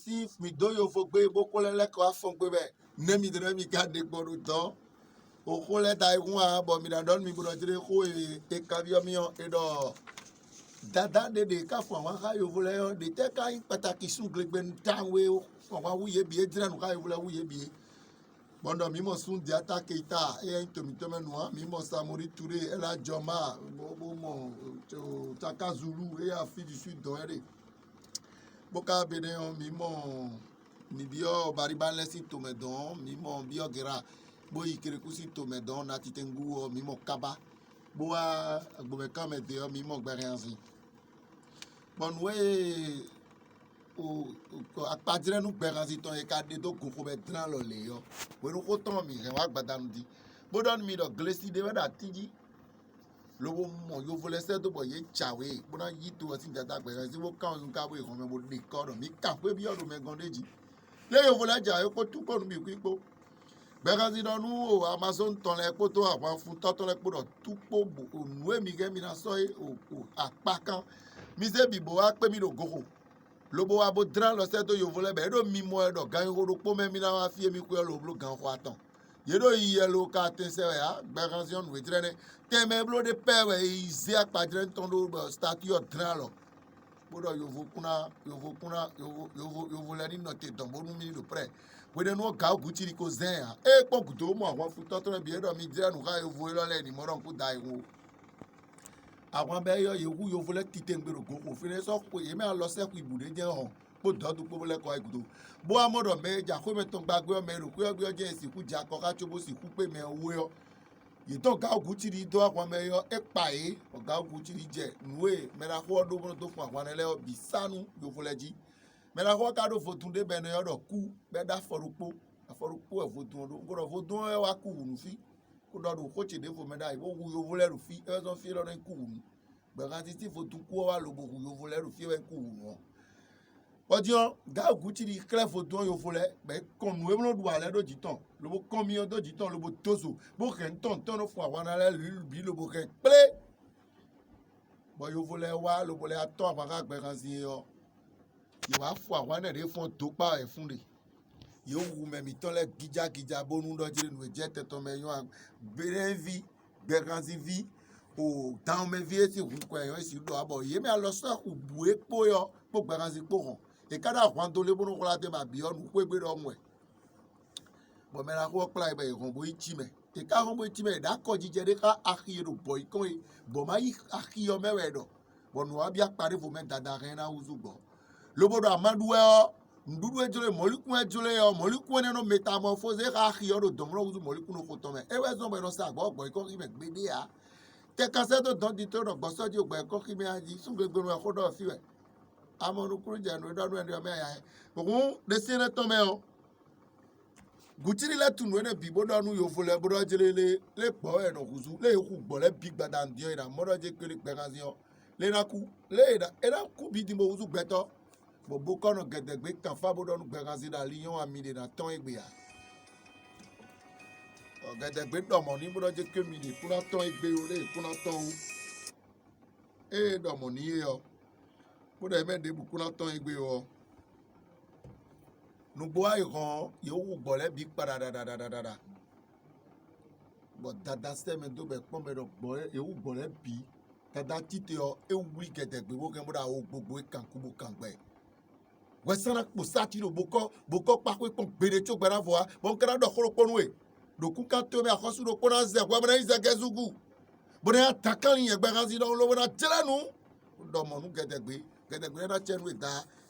si mi do yo fo gbe bo ko le ko afon gbe be ne mi de mi ka de gbodu don o ko le dai wa bo mi da don mi bro jire ko e ka bi mi o e do dada de ka fo wa ka yo le yo de te ka pataki sun glegbe ntanwe o wa wuye bi e dire nu ka yo le wuye bi bondo mi mo sun di attaque ita e to me no mi mo Samori Touré e la Joma bo mo Taka Zulu e a fi du sud do ere boka bene on mi mo mi bio bariban lesi to me don mi mo bio gera bo ikere kusi to me don na titengu o mi mo kaba bo a gbo me ka me de o mi mo gbere anzi bon we o akpadire nu gbere anzi ton e ka de do koko be dran lo le yo we nu ko ton mi re wa gbadanu di bo don mi do glesi de da tiji lobo mo yo vole se to bo ye chawe bo na yi to sin dada gbere anzi wo kan un ka bo ikon me bo de ko do mi ka pe bi odo me gan deji le yo vole ja yo ko tu ko nu mi ku ipo gbere anzi do nu o Amazon ton le po to àwọn fun to ton le po do tu po bo nu e mi ge mi na so e o apa kan mi se bi bo wa pe mi do gogo lobo wa bo dran lo se to yo vole be do mi mo e do gan ho do po me mi na wa fi mi ku e lo blo gan ho atan ye do yi lo ka ten se ya gbere anzi on we trene te me blo de pe we ize akpadre ton do statue o dran lo bodo yo vo le ni note don bo nu mi do pre we de no ga oguti ko zen ya e po gudo mo àwọn fu to ton bi e do mi dire nu ka yo vo lo le ni mo ron ku da iwo àwọn be yo yewu yo vo le tite ngbero go ko fine so ko ye me a lo se ku ibude je han po do du po le ko igudo bo amodo me ja ko me ton gbagbe o me ro ku ogbe oje isiku ja ko ka chobo siku pe me owo yo yìtọ̀ ga oguti ri do àwọn mẹ́yọ ẹ̀pà yìí ọ̀gá oguti ri jẹ nùwé mẹ́rakọ́ ọdún tó fún àwọn ẹlẹ́yọ bí sánú yòfọlẹ́jì mẹ́rakọ́ kádò fòtún dé bẹ́ẹ̀ ọ̀dọ̀ kú bẹ́ẹ̀ dá afọrúkpó ẹ̀ fòtún ọdún gbọ́dọ̀ fòtún ẹ̀ wá kú wùnú fi kó dọ̀dọ̀ kó tsi dé fò mẹ́ta yìí wọ́n wu yòfọlẹ́ rù fi ẹ̀ sọ fi lọ́dọ̀ kú wùnú gbẹ̀gàn títí fòtún kú wà lóbo wu yòfọlẹ́ rù fi ẹ̀ kú wùnú ọdún ga oguti ri kílẹ̀ fòtún yòfọlẹ́ bẹ́ẹ̀ kọ́nu ẹ̀ ló wà lẹ́dọ̀ jìtàn lobo kɔmi yɔ dɔ jitɔn lobo tozo bo kɛ ntɔn tɔn fún àwọn alẹ bi lobo kɛ kple bɔn yovo lɛ wa lobo lɛ atɔ àwọn akagbɛ kan si yɔ yìí fún àwọn anẹ de fún dokpa ɛfun de yìí wu mɛmitɔ lɛ gidjagidja bonu dɔ dzi nu edze tɛtɔ mɛ yɔ berevi gbɛkansivi o dãwomɛvi esi hu kɔ yɔ esi do abɔ yìí mɛ alɔ sɔ bu ekpo yɔ kpɔ gbɛkansi kpɔ hàn ekada àwọn do le bonu kɔla tɛ ma bi yɔ nu kó egbe dɔ mɔɛ bɔn mɛ la ko kpla bɛ hɔn bo itsi mɛ eka hɔn bo itsi mɛ da kɔ dzidze de ka axi do bɔ ikɔn ye bɔn ma yi axi yɔ mɛ wɛ dɔ bɔn nu wa bi akpa de fo mɛ dada hɛn na wuzu gbɔ lobo do amadu yɔ nuɖuɖu edzole mɔlikun edzole yɔ mɔlikun ne no metamorphose ka axi yɔ do dɔmlɔ wuzu mɔlikun no kotɔ mɛ ewɛ zɔn bɛ dɔ sa gbɔ gbɔ ikɔ xime gbede ya tɛ kasɛ do dɔn di to dɔ gbɔsɔ di gbɔ ikɔ xime adi sungbegbe nu ɛkɔ dɔ fi wɛ amɔnukuru dze nu edɔ nu ɛdi mɛ ya yɛ òkun desi ne tɔ mɛ yɔ gutiri le tunu ene bi bodo nu yofo le bodo jele le gbo e no kuzu le ku gbo le bi gbada ndio ira modo je kele gbegazio le na ku le ida era ku bi di mo kuzu gbeto bo boko no gedegbe kan fa bodo nu gbegazi da liyon ami de na ton egbe ya o gedegbe domo ni bodo je ke mi de kuna ton egbe o le kuna ton o e domo ni e o bodo e me de bu kuna ton egbe o nugbo ayi kan yòówù gbọ̀lẹ́ bí padà dáadáa bọ̀ dada sẹ́mi tó bẹ̀ pọ́n bẹ̀ dọ̀ gbọ̀lẹ́ yòówù gbọ̀lẹ́ bí dada títẹ̀ ọ ewì gẹ̀dẹ̀gbẹ̀ wó kẹ́ bọ́dà o gbogbo kanku bó kan gbẹ̀ wẹ́sánná kpò sátì lò bókọ́ kpákó kpọ̀n gbèrè tó gbẹ̀rẹ̀ fọ wa bọ́n kẹ́rẹ́ dọ̀ kóró kpọ́nu wẹ̀ dòkú ká tó mi àkọ́sù dò kpọ́nà zẹ̀ wẹ́ bọ́dà yín zẹ̀ gẹ́zùgù bọ́dà yà takali yẹn gbẹ̀ kansi dọ̀ lọ́wọ́ jẹ́lẹ́nu dọ̀mọ̀nù gẹ̀dẹ̀gbẹ̀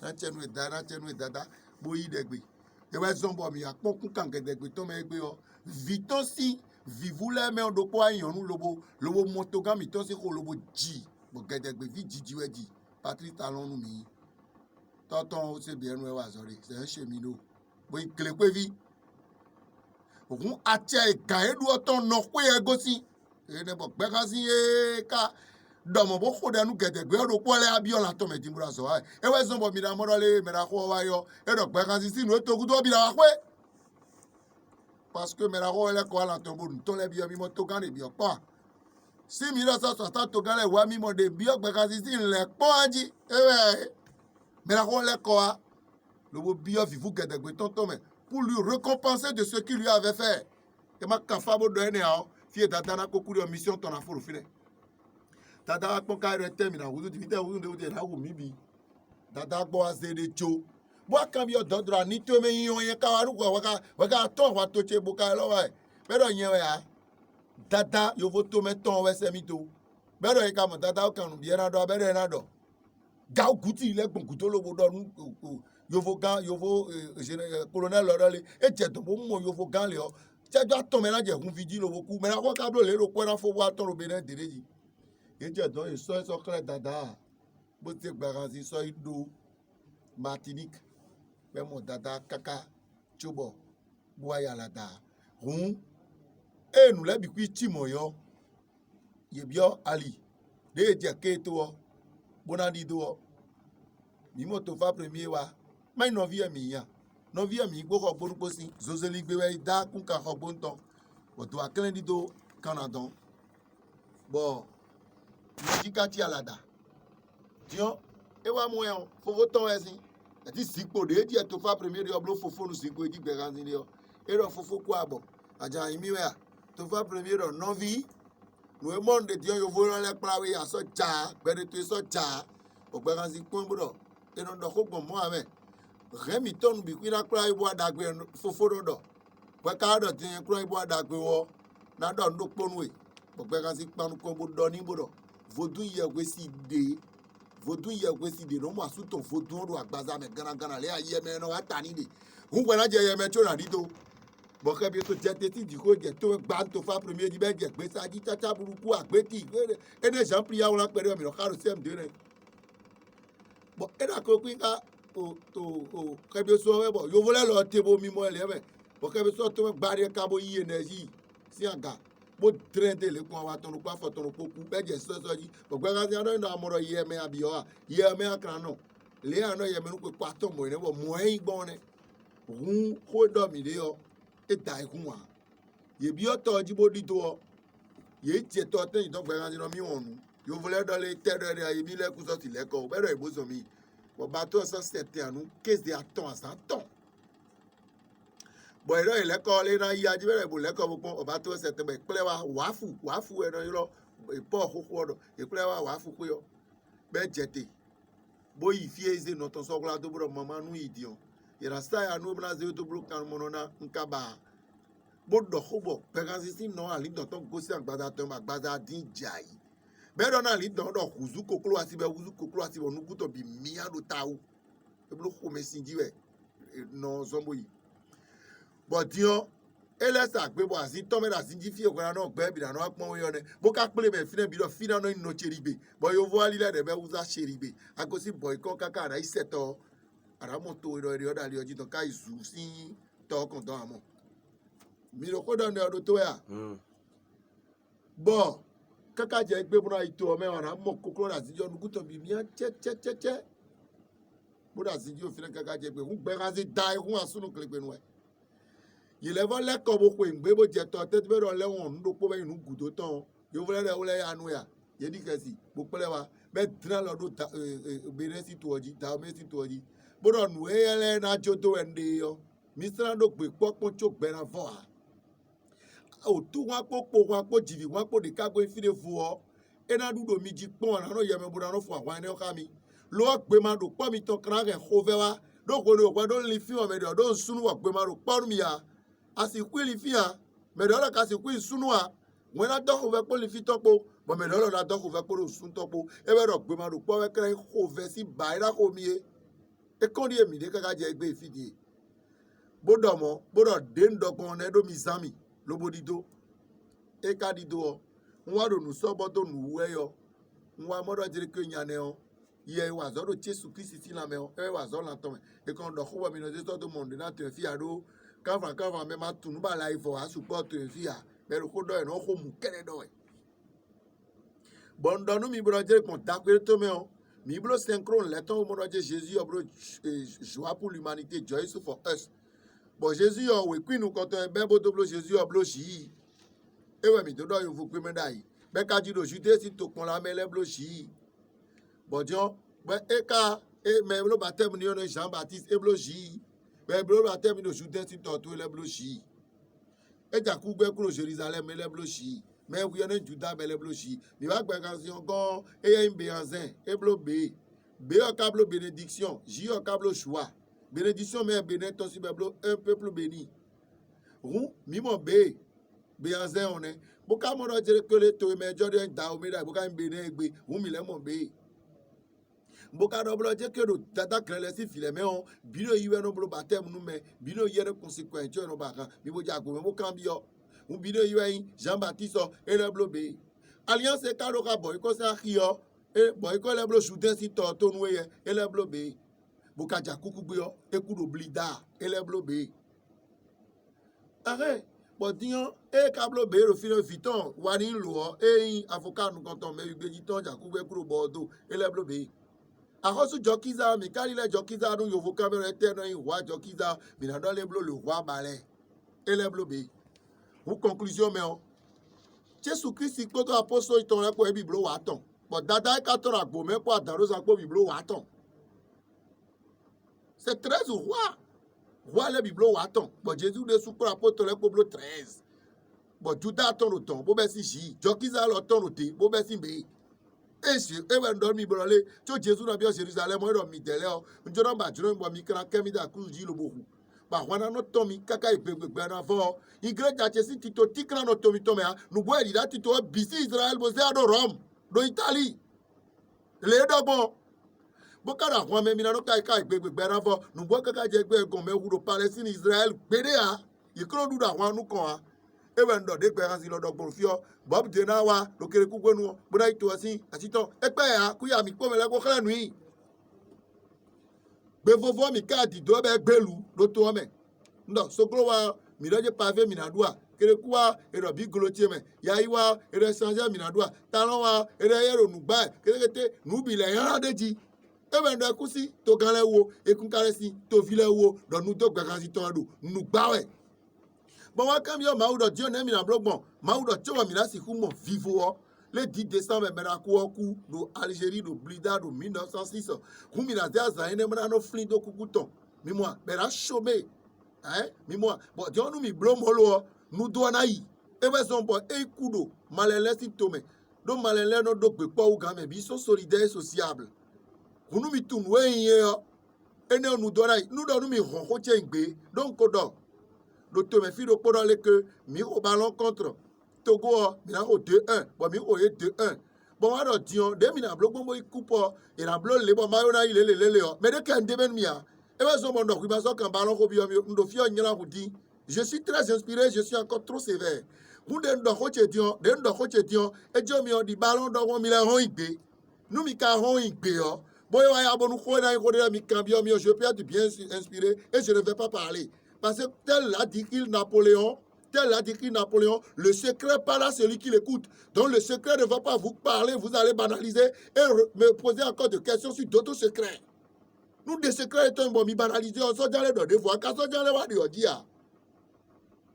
náà tsẹ́nu dada boyi degbe ewe zombo mi akpɔku kan gedegbe to me egbe yo vitosi vivule me do po ayonu lobo motoga mi to si ko lobo ji bo gedegbe vi jiji we ji Patrick Talon nu mi toton o se bi enu e wa zore se n se mi no bo ikele pe vi okun ati e ga edu oton no pe egosi e ne bo gbe kan si e ka dɔmɔ bo xɔ ɖe nu gedegbe eɖo kpɔ lɛ abiɔ la tɔmɛ di mura zɔ wa ewɛ zɔn bɔ mi na mɔdɔ le mɛ na xɔ wa yɔ eɖɔ gbɛ kan sisi nu eto kudo bi na wa ƒe parce que mɛ na xɔ lɛ kɔ ala tɔn bo nutɔ lɛ biɔ mi mɔ to gan de biɔ kpɔ si mi ɖɔ sɔsɔ ta to gan lɛ wa mi mɔ de biɔ gbɛ kan sisi lɛ kpɔ adzi ewɛ mɛ na xɔ lɛ kɔ wa Le beau bio vivou que de tonton mais pour lui récompenser de ce qu'il lui avait fait. Et ma kafabo de ene ao fie tata na kokuri en mission ton aforo fine. Tata ko ka re termina wudu divite wudu de na wu mibi. Tata bo ase de cho. Bo kan bi ododra ni to me yin yen ka waru ko waka ton wa to che bo ka lo wa. Pero yen ya. Tata yo vo to me ton we se mi to. Pero e ka mo tata o kan bi na do be na do. Ga okuti ile gbon kuto lo bo do nu yovo gan yovo colonel lorale e je to bo mo yovo gan le o tẹjọ atọ mẹ lajẹ hun fiji lo woku mẹ lakọ kablo le ro pẹ n'afọ wa tọrọ bẹ n'ẹdẹrẹ yìí ejẹ dán yìí sọ ẹsọ kẹrẹ dada bó ti gbàgbà sí sọ ido Martinique mẹmọ dada kaka tsobọ buwaya lada hun enu lẹbi kú tìmọ yọ yẹbiọ ali de jẹ kéétó ọ bonadi do ọ mímọ tó fa premier wa mayi nọvi ẹmí yàn nọvi ẹmí gbókọ gbórúkọ sí zozeli gbéwẹ dá kúnkà xɔ gbóntọ bọtò akẹlẹ dídó kanadọn bọ lọsikati alada tiọ ewa mu yẹn fofo tọ ẹsìn ẹtí sípò de edi ẹtò fa premier yọ blo fofo nu sípò edi gbẹgansi ni yọ erọ fofo kó abọ àjà ìmíwẹà tó fa premier yọ nọvi nùwé mọ́ndé tiọ yovo lọlẹ kplawe asọ dza gbẹdẹtò sọ dza ọgbẹgansi kpọ́n bọdọ enọdọ kó gbọ̀n mọ́ amẹ rẹ́mi tọ́nu bí kí n'akpla ibo adagbe fofo dọdọ wẹ́ká dọ̀ tiẹ̀ kúrọ̀ ibo adagbe wọ n'adọ̀ ńdó kpọ́nuwe ọgbẹgansi kpanu kọ́ bó dọ́ níbodọ vodun yẹ wesi de n'ọmọ asutọ vodun ọdọ agbaza mẹ ganagana lẹ́yà yẹmẹ náà wà tani de ńgbẹ́ náà jẹ yẹmẹ tí ó nà dídó bọ́kẹ́ bí o tó jẹ tètè dìkó jẹ tó gbà tó fa premier di bẹ́ẹ̀ jẹ gbèsè adi tata burúkú àgbétì ẹnẹ jean priya wọn pẹ̀lú ọmọ ìrọ̀kárò sẹ́m dé rẹ bọ́ ẹnà kó pín ká o kẹbi sọ wẹ bọ yovo lẹ lọ tebo mímọ ẹ lẹmẹ bọ kẹbi sọ tó gbari kabo yi énergie si àga bó tẹrẹntẹ lè kún wa tọnu kó afọ tọnu kó kú bẹẹ jẹ sọsọ yìí ọgbẹ ká sí ọdún àmọrọ yẹmẹ abiyọ wa yẹmẹ akara náà lè àná yẹmẹ ní pípa tọ mọ ìrẹbọ mọ ẹyin gbọn rẹ òun kó dọmi lé ọ ètà ikún wa yèbí ọtọ jíbó dìtò ọ yèé tiẹ tọ tẹyìn tó gbẹ ká sí ọ mí wọn nù yovo lẹ dọlé tẹdọ rẹ ayébi lẹkùn sọsì lẹkọ bẹẹ dọ ìbòsàn mi bɔn bateau sɔ sɛtɛ anu kéde atɔn asan tɔn bɔn yɛrɛ yɛlɛ kɔ lé na yi adi bɛrɛ bò lɛ kɔ bò kpɔn ɔba tó sɛtɛ bɛ kplɛ wa wàáfu ɛnɛ yɔrɔ pɔ xoxo dɔ ekplɛ wa wàáfu kpé yɔ bɛ dzɛte bó yi fie eze nɔtɔ sɔgla tó bɔ mama nu yi diɔ yɛrɛ sa ya nu bena ze tó blo kan mɔnɔ na nkaba bó dɔ xɔ bɔ pɛgasisi nɔ ali dɔtɔ gosi agbada tɔ ma agbada dín dza yi bẹ́ẹ̀ dọ́nà àlì dọ́dọ̀ kùzú kokolo àti bẹ́ẹ̀ wúzú kokolo àti bẹ́ẹ̀ onúkútọ̀ bíi míà ló ta o ebolo xɔmɛ si dzi wẹ̀ nọ zɔnbo yìí bɔ̀dìọ́ elẹ́sà gbé bọ̀ àti tọ́mẹ́dà sí dzi fíye kọ́ra náà gbẹ́ bìnnà náà pọ́n yọ nẹ bó ká kplé bẹ̀ fínẹ́ bi dọ̀ fínà náà nọ tseri gbé bọ̀ yovo alilẹ̀ dẹ̀ bẹ́ wúzá tseri gbé agosi bọ̀ ikọ́ kaka àrà isẹ̀tọ̀ àràmọ̀tò ìrọ̀ ọ̀dàlẹ̀ ọ̀jì tán ká ìzù sí tọ́ kọ̀ntàn àmọ́ mi lọ kó dọ̀ndẹ̀ ọdún tó yà bọ̀ kaka jẹ gbé múra ìtò ọmọ ẹwàrà mọ kókó rà síjọ nukútọ bíi mìíràn tẹtẹtẹtẹ múra síjọ òfin kaka jẹ gbé ń gbẹ ká sí da ẹkún àsúnù kélégbé nu ẹ yìlẹfọ lẹkọọ bó pe ìgbé bó jẹ tọ tẹtí bẹrẹ ọlẹwọn ńdókpó bẹyìn nù gùdó tán yóò fẹlẹ rẹ wọlé yanu ya yédi kẹsì gbókpẹlẹ wa bẹ dínà lọdún bẹrẹ sí tó ọjì dàwọn bẹ sí tó ọjì bọdọ nù eyẹlẹ n'adzọ tó ẹ ndé yọ mísírà ló gbé kpọkpọ tso gbẹrẹ fọ wa òtú wọn kpó wọn kpó jìbì wọn kpó ɖeka gbé fi ɖe fu ọ ena ɖuɖo mi dzi kpɔn anɔ yɛmɛ bo nanɔ fɔ àwọn ɛnɛ xa mi lɔ gbema ɖo kpɔ mi tɔ kana kɛ xɔ vɛ wa ɖo ko ɖo kpɔ ɖo li fi wɔ mɛ ɖɔ ɖo nsunu wɔ gbema ɖo kpɔ nu mi ya asikui li fi ya mɛ ɖɔ lɛ ka asikui nsunu wa wọn na dɔ xɔ vɛ kpɔ li fi tɔ kpó bɔn mɛ ɖɔ lɛ na dɔ xɔ vɛ kpɔ ɖo sun tɔ kpó ebe ɖɔ gbema ɖo kpɔ vɛ kɛrɛ xɔ vɛ si ba ena xɔ mi ye ekɔ ɖi emi ɖe kaka dze egbe fi di bo dɔ mɔ bo dɔ den dɔ gbɔn ne ɖo mi zã mi lobo di do eka di do ọ nwa do nusɔbɔ do nuwu eyɔ nwa mɔdɔ dzre ke nyanɛ ọ yɛ wazɔ do tsesu kristi si lamɛ ọ ɛ wazɔ latɔmɛ ekɔn dɔ xɔ mi nɔ zetɔ do mɔnde na tɛ fia do kava mɛ ma tu nuba la ifɔ asukpɔ tɛ fia mɛ do ko dɔ yɛ n'ɔxɔ mu kɛnɛ dɔ yɛ bɔn dɔnu mi bɔ dzre kɔn dakpe to mɛ ọ mi blo synchron lɛtɔ mɔdɔ dze jésus yɔ blo joie pour l'humanité joy for us bɔn jésus yɔ wekui nu kɔtɔ bɛ bo do blo jésus yɔ blo si ewe mi do dɔ yovo gbeme da yi bɛ ka dzi do jude si to kpɔn la mɛ lɛ blo si bɔdzɔ bɛ eka et même le baptême de Jean-Baptiste et blogi même le baptême de Judas si torto et le blogi et Jacob pour Jérusalem et le blogi mais vous y en a Judas et le blogi mais va gagner encore et un béanzin et blobé B au câble bénédiction J au câble choix bénédiction mais bénédiction si un peuple béni rou mimo B béanzin on est boka mo dire que le to mais Jordan da o me da boka béné gbe rou mi le mo B boka do blo je que do data krele si file me on bino yiwe no blo baptême nous mais bino yere conséquence no baka mi bo jago me bo cambio un bino yiwe Jean-Baptiste et le blo B alliance e ka do ka boy ko sa khio e boy ko le blo shooter si to to nou e le blo B boka jakuku gbe yo e ku do blida e le blo B arrête bon dion e ka blo B ro fino viton wani lo e avocat nous quand on me gbe diton jakuku e ku do bordeaux e le blo B ahosu jokiza mi kali le jokiza no yovo camera eterno in roi jokiza mi na le blo le roi balai et le blo B pour conclusion mais Jésus Christ ko to apostle iton le ko e biblo wa ton but dada e ka to agbo me ko adaro sa ko biblo wa ton c'est 13 roi le biblo wa ton but Jésus de sou ko apostle le ko blo 13 but Judas ton le ton bo be si ji jokiza lo ton le te bo be si be e when don mi brole to Jésus na bi Jérusalem o do mi dele o njoro ba juro mbo mi kra kemi da cruz ji lo boku ba wana no to mi kaka igbegbe na fo igreja chesi tito tikra no to mi to me no bo edi da tito bisi Israel bo se ado Rome do Italy le dogbon bo kara kwa me mi na no kai igbegbe na fo no bo kaka je gbe egon me wuro Palestine Israel gbede a ikro du da kwa nu kan a ewe ndo de gbe kasi lo dogbon fio bob de na wa lo kere ku gbenu bo na ito asin atito epe a ku ya mi po me le ko kala nu be vovo mi ka di do be gbelu lo to me ndo sokro wa mi roje pave mi na dua kere ku wa ero bi golotie me ya iwa ero sanje mi na dua talon wa ero yero nu gba kere kete nu bi le yan deji ewe ndo ekusi to gan le wo ekun kare si to fi le wo do nu to gba kan si to do nu gba we bon wa kam yo maudo dio na mi na blogbon maudo chowa mi na si ku mo vivo o le 10 décembre mena ku oku do Algérie do blida do 1906 ku mi na dia za ene mena no flin do kukuton mi moi be ra chômé hein mi moi bon dio nu mi blo mo lo nu do na yi e be son bo e kudo malele si tome do malele no do gbe po u ga me bi so solidaire sociable ku nu mi tun we yin yo ene nu do na yi nu do nu mi hon ko che ngbe donc do le tome fi do podon le que mi au ballon contre Togo mi na o 2-1 bon mi o 2-1 bon wa do dion de mi na blo gbogbo ikupo e na blo le bon mayo na ile le o me de kan de ben mi a e be so mo ndo ku ba so kan ballon ko bi o mi ndo fi o nyala ku di je suis très inspiré je suis encore trop sévère ku de ndo ko che dion e jo mi o di ballon do won mi le hon igbe nu mi ka hon igbe o boyo wa ya bonu ko na ko de mi kan bi o mi je peux être bien inspiré et je ne vais pas parler parce que tel l'a dit Napoléon, le secret parle à celui qui l'écoute. Donc le secret ne va pas vous parler, vous allez banaliser et me poser encore des questions sur d'autres secrets. Nous, des secrets étant bon, banaliser, on s'en dirait de devoir, quand on dirait de dire.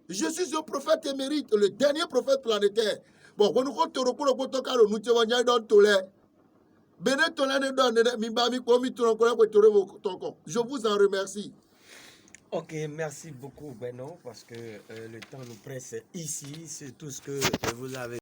Je suis un prophète émérite, le dernier prophète planétaire. Bon, quand nous comptons le protocole, nous te voyons dans tous les. Je vous en remercie. Ok, merci beaucoup Beno parce que le temps nous presse ici, c'est tout ce que vous avez